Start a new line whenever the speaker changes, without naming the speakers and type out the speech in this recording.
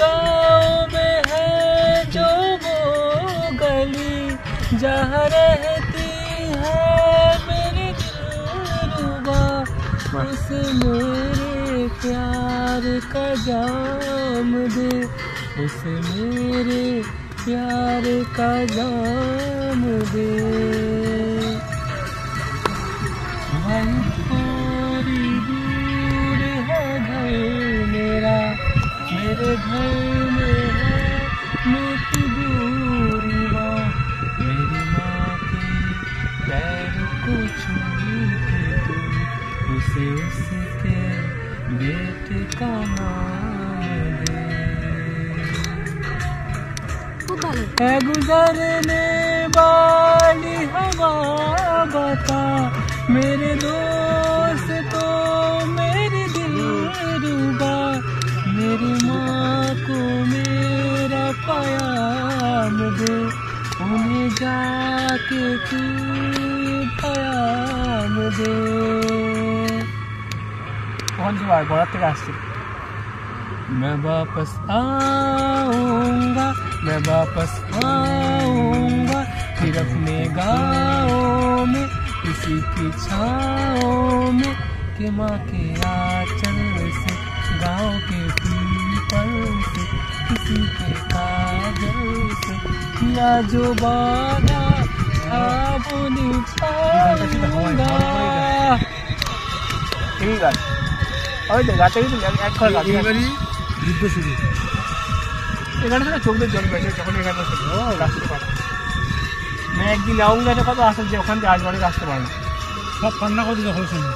गाँव में है जो वो गली जहाँ रहती है मेरी दिलरुबा, उसे मेरे प्यार का जाम दे, उसे मेरे प्यार का जाम दे। वही थोड़ी दूर है घर मेरा, मेरे घर में है मेरी दूरी माँ, मेरी माँ के पैर को छूते तू, उसे उसके बेटे का नाम दे। है गुजरने वाली हवा बता मेरे दोस्त तो मेरी दिलरुबा, मेरी माँ को मेरा प्याम दे, उन्हें जाके तू प्याम दे। कौन सी बात बहुत रास्ते मैं वापस आऊँगा, मैं वापस आऊँगा फिर अपने गाँव में, किसी की छाँव में, कि माँ के आंचल से, गाँव के पीपल से, किसी के काजल से, या जो वादा था वो निभाऊंगा। ठीक है, और गाते ही तो एक खड़ गाते যুদ্ধ শুরু এখানে থেকে চোখ দিয়ে জল বেরোচ্ছে যখন এখানে রাস্তা পার मैं একদিন आऊँगा तो कब आ सकते ওখান থেকে আজ বাড়ি আসতে পারবো সব কান্না করতে যখন শুনি